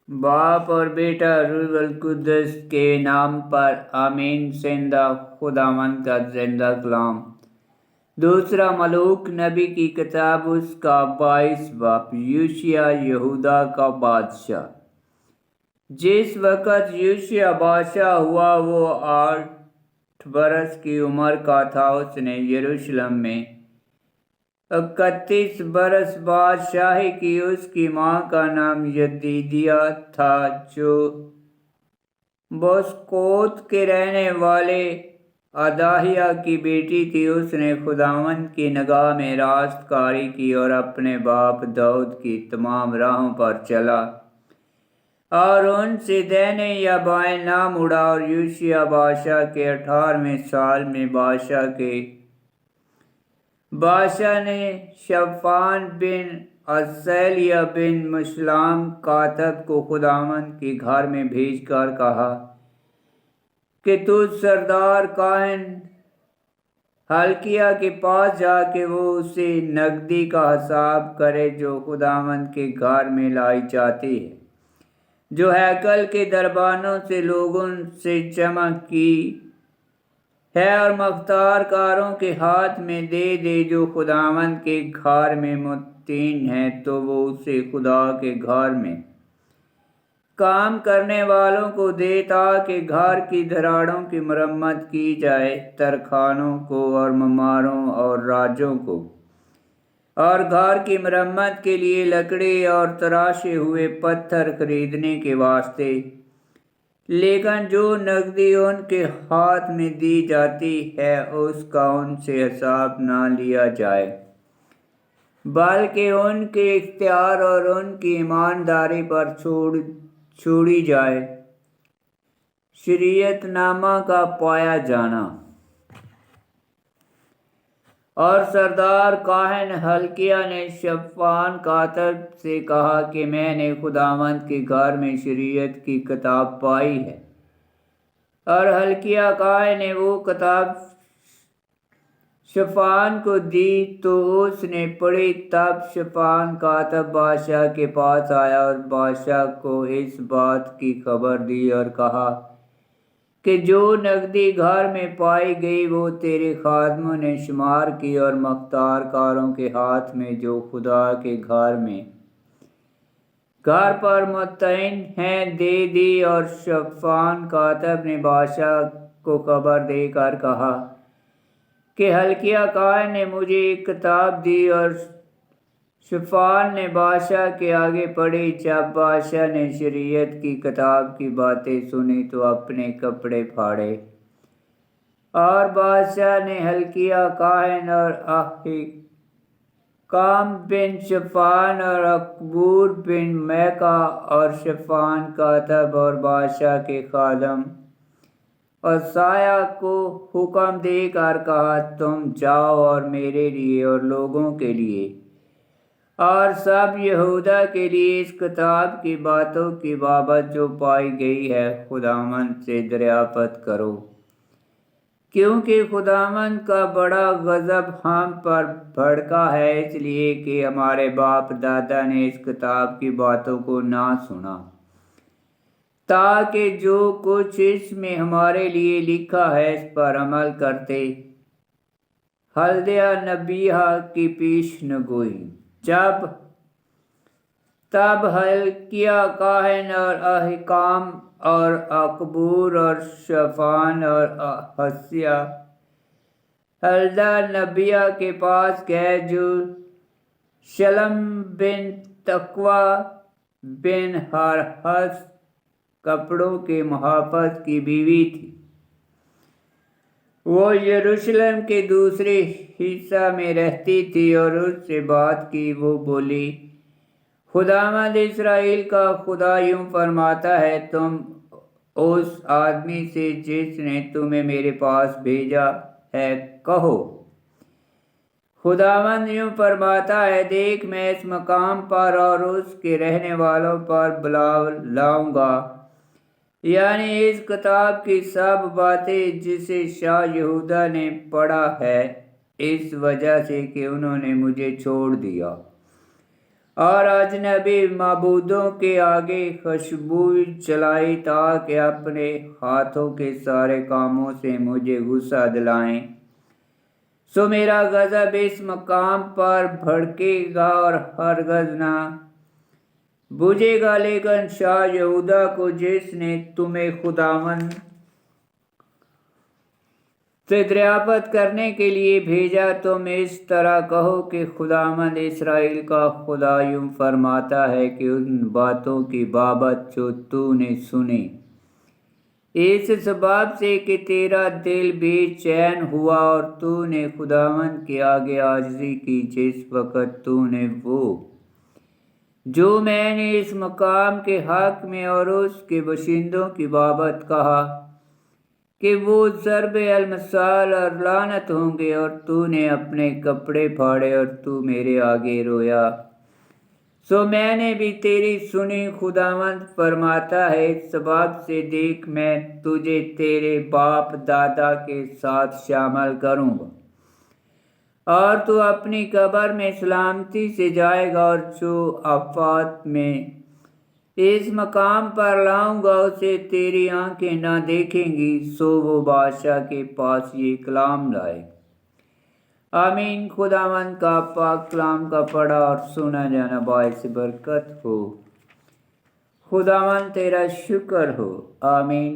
باپ اور بیٹا روح القدس کے نام پر آمین۔ زندہ خداوند کا زندہ کلام۔ دوسرا ملوک نبی کی کتاب، اس کا 22 باب۔ یوشیا یہودا کا بادشاہ۔ جس وقت یوشیا بادشاہ ہوا وہ 8 برس کی عمر کا تھا۔ اس نے یروشلم میں 31 برس بادشاہی کی۔ اس کی ماں کا نام یدیدیا تھا جو بوسکوت کے رہنے والے اداہیا کی بیٹی تھی۔ اس نے خداوند کی نگاہ میں راست کاری کی اور اپنے باپ داؤد کی تمام راہوں پر چلا اور ان سے دائیں یا بائیں نہ مڑا۔ اور یوشیا بادشاہ کے 18ویں سال میں بادشاہ نے شفان بن عزالیہ بن مشلام کاتب کو خداوند کے گھر میں بھیج کر کہا کہ تو سردار کاہن ہلقیہ کے پاس جا کے وہ اسے نقدی کا حساب کرے جو خداوند کے گھر میں لائی جاتی ہے، جو ہیکل کے دربانوں سے لوگوں سے جمع کی ہے، اور مختار کاروں کے ہاتھ میں دے دے جو خداوند کے گھر میں متعین ہیں، تو وہ اسے خدا کے گھر میں کام کرنے والوں کو دے تاکہ گھر کی دراڑوں کی مرمت کی جائے، ترخانوں کو اور مماروں اور راجوں کو، اور گھر کی مرمت کے لیے لکڑی اور تراشے ہوئے پتھر خریدنے کے واسطے۔ لیکن جو نقدی ان کے ہاتھ میں دی جاتی ہے اس کا ان سے حساب نہ لیا جائے، بلکہ ان کے اختیار اور ان کی ایمانداری پر چھوڑی جائے۔ شریعت نامہ کا پایا جانا۔ اور سردار کاہن ہلقیہ نے شفان کاتب سے کہا کہ میں نے خداوند کے گھر میں شریعت کی کتاب پائی ہے۔ اور ہلقیہ کاہن نے وہ کتاب شفان کو دی تو اس نے پڑھی۔ تب شفان کاتب بادشاہ کے پاس آیا اور بادشاہ کو اس بات کی خبر دی اور کہا کہ جو نقدی گھر میں پائی گئی وہ تیرے خادموں نے شمار کی اور مختار کاروں کے ہاتھ میں جو خدا کے گھر پر متعین ہیں دے دی۔ اور شفان کاتب نے بادشاہ کو خبر دے کر کہا کہ ہلقیہ کاہن نے مجھے ایک کتاب دی۔ اور شفان نے بادشاہ کے آگے پڑھی۔ جب بادشاہ نے شریعت کی کتاب کی باتیں سنی تو اپنے کپڑے پھاڑے۔ اور بادشاہ نے ہلقیہ کاہن اور احکام بن شفان اور عقبور بن میکا اور شفان کاتب اور بادشاہ کے خادم عصایہ کو حکم دے کر کہا، تم جاؤ اور میرے لیے اور لوگوں کے لیے اور سب یہودا کے لیے اس کتاب کی باتوں کی بابت جو پائی گئی ہے خداوند سے دریافت کرو، کیونکہ خداوند کا بڑا غضب ہم پر بھڑکا ہے، اس لیے کہ ہمارے باپ دادا نے اس کتاب کی باتوں کو نہ سنا، تاکہ جو کچھ اس میں ہمارے لیے لکھا ہے اس پر عمل کرتے۔ ہلدیہ نبیہ کی پیشن گوئی۔ تب ہلقیہ کاہن اور احکام اور عقبور اور شفان اور حسیہ ہلدیہ نبیہ کے پاس گئے جو شلم بن تقویٰ بن حرحس کپڑوں کے محافظ کی بیوی تھی۔ وہ یروشلم کے دوسرے حصہ میں رہتی تھی اور اس سے بات کی۔ وہ بولی، خداوند اسرائیل کا خدا یوں فرماتا ہے، تم اس آدمی سے جس نے تمہیں میرے پاس بھیجا ہے کہو، خداوند یوں فرماتا ہے، دیکھ میں اس مقام پر اور اس کے رہنے والوں پر بلاؤ لاؤں گا، یعنی اس کتاب کی سب باتیں جسے شاہ یہودا نے پڑھا ہے، اس وجہ سے کہ انہوں نے مجھے چھوڑ دیا اور اجنبی معبودوں کے آگے خوشبو جلائی تاکہ اپنے ہاتھوں کے سارے کاموں سے مجھے غصہ دلائیں۔ سو میرا غضب اس مقام پر بھڑکے گا اور ہرگز نہ بجھے گا، لیکن شاہ یہودا کو جس نے تمہیں خداوند سے دریافت کرنے کے لیے بھیجا، تم اس طرح کہو کہ خداوند اسرائیل کا خدا یوں فرماتا ہے کہ ان باتوں کی بابت جو تو نے سنی، اس سبب سے کہ تیرا دل بے چین ہوا اور تو نے خداوند کے آگے عاجزی کی، جس وقت تو نے وہ جو میں نے اس مقام کے حق میں اور اس کے باشندوں کی بابت کہا کہ وہ ضرب المثال اور لعنت ہوں گے، اور تو نے اپنے کپڑے پھاڑے اور تو میرے آگے رویا، سو میں نے بھی تیری سنی۔ خداوند فرماتا ہے، اس سبب سے دیکھ میں تجھے تیرے باپ دادا کے ساتھ شامل کروں گا اور تو اپنی قبر میں سلامتی سے جائے گا، اور جو آفات میں اس مقام پر لاؤں گا اسے تیری آنکھیں نہ دیکھیں گی۔ سو وہ بادشاہ کے پاس یہ کلام لائے۔ آمین۔ خداوند کا پاک کلام کا پڑھا اور سنا جانا باعث برکت ہو۔ خداوند تیرا شکر ہو۔ آمین۔